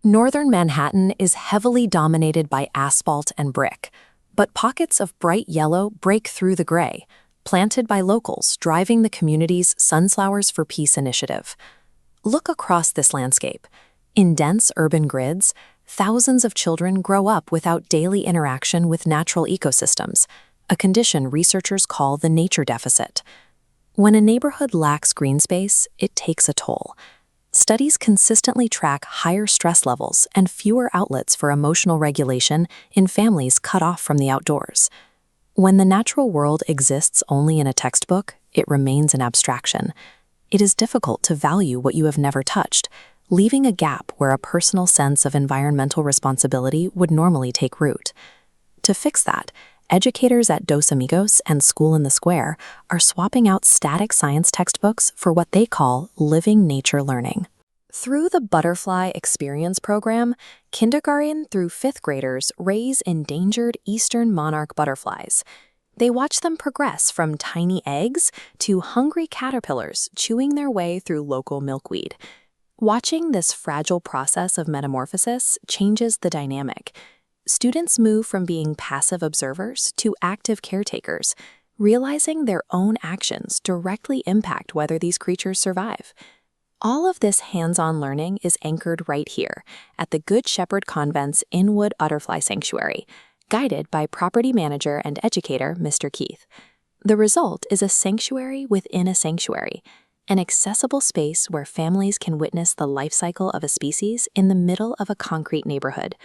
Northern Manhattan is heavily dominated by asphalt and brick, but pockets of bright yellow break through the gray, planted by locals driving the community's Sunflowers for Peace initiative. Look across this landscape. In dense urban grids, thousands of children grow up without daily interaction with natural ecosystems, a condition researchers call the nature deficit. When a neighborhood lacks green space, it takes a toll. Studies consistently track higher stress levels and fewer outlets for emotional regulation in families cut off from the outdoors. When the natural world exists only in a textbook, it remains an abstraction. It is difficult to value what you have never touched, leaving a gap where a personal sense of environmental responsibility would normally take root. To fix that, educators at Dos Amigos and School in the Square are swapping out static science textbooks for what they call living nature learning. Through the Butterfly Experience program, kindergarten through 5th graders raise endangered eastern monarch butterflies. They watch them progress from tiny eggs to hungry caterpillars chewing their way through local milkweed. Watching this fragile process of metamorphosis changes the dynamic. Students move from being passive observers to active caretakers, realizing their own actions directly impact whether these creatures survive. All of this hands-on learning is anchored right here at the Good Shepherd Convent's Inwood Butterfly Sanctuary, guided by property manager and educator Mr. Keith. The result is a sanctuary within a sanctuary, an accessible space where families can witness the life cycle of a species in the middle of a concrete neighborhood.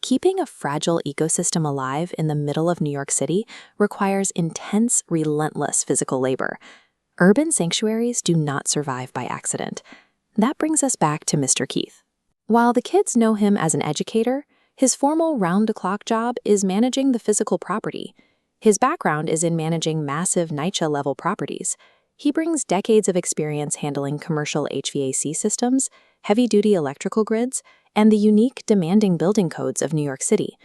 Keeping a fragile ecosystem alive in the middle of New York City requires intense, relentless physical labor. Urban sanctuaries do not survive by accident. That brings us back to Mr. Keith. While the kids know him as an educator, his formal round-the-clock job is managing the physical property. His background is in managing massive NYCHA-level properties. He brings decades of experience handling commercial HVAC systems, heavy-duty electrical grids, and the unique, demanding building codes of New York City.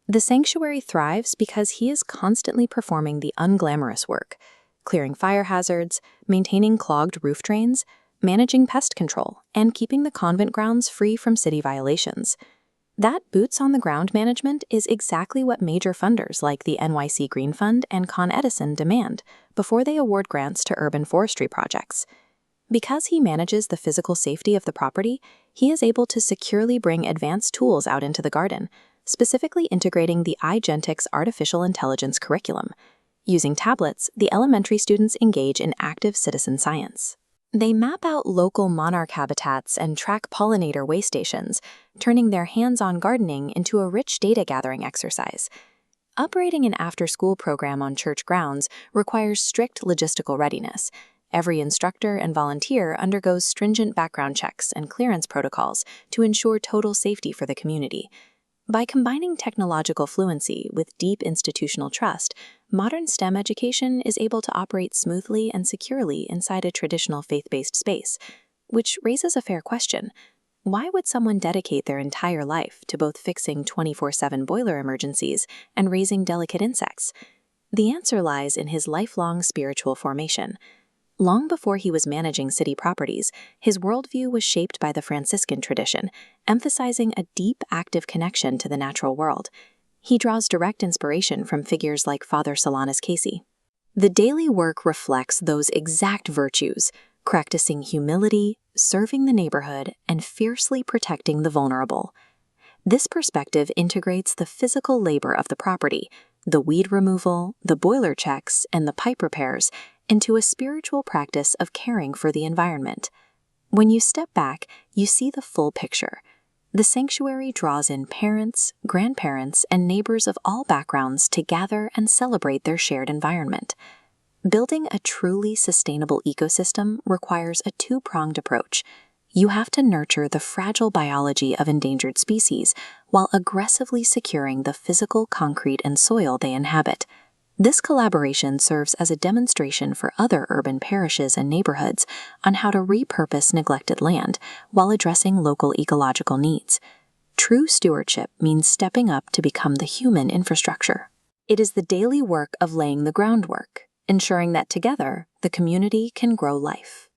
The sanctuary thrives because he is constantly performing the unglamorous work, clearing fire hazards, maintaining clogged roof drains, managing pest control, and keeping the convent grounds free from city violations. That boots-on-the-ground management is exactly what major funders like the NYC Green Fund and Con Edison demand before they award grants to urban forestry projects. Because he manages the physical safety of the property, he is able to securely bring advanced tools out into the garden, specifically integrating the Igentics artificial intelligence curriculum. Using tablets, the elementary students engage in active citizen science. They map out local monarch habitats and track pollinator way stations, turning their hands-on gardening into a rich data-gathering exercise. Operating an after-school program on church grounds requires strict logistical readiness. Every instructor and volunteer undergoes stringent background checks and clearance protocols to ensure total safety for the community. By combining technological fluency with deep institutional trust, modern STEM education is able to operate smoothly and securely inside a traditional faith-based space, which raises a fair question. Why would someone dedicate their entire life to both fixing 24/7 boiler emergencies and raising delicate insects? The answer lies in his lifelong spiritual formation. Long before he was managing city properties, his worldview was shaped by the Franciscan tradition, emphasizing a deep, active connection to the natural world. He draws direct inspiration from figures like Father Solanus Casey. The daily work reflects those exact virtues, practicing humility, serving the neighborhood, and fiercely protecting the vulnerable. This perspective integrates the physical labor of the property, the weed removal, the boiler checks, and the pipe repairs, into a spiritual practice of caring for the environment. When you step back, you see the full picture. The sanctuary draws in parents, grandparents, and neighbors of all backgrounds to gather and celebrate their shared environment. Building a truly sustainable ecosystem requires a two-pronged approach. You have to nurture the fragile biology of endangered species while aggressively securing the physical concrete and soil they inhabit. This collaboration serves as a demonstration for other urban parishes and neighborhoods on how to repurpose neglected land while addressing local ecological needs. True stewardship means stepping up to become the human infrastructure. It is the daily work of laying the groundwork, ensuring that together the community can grow life.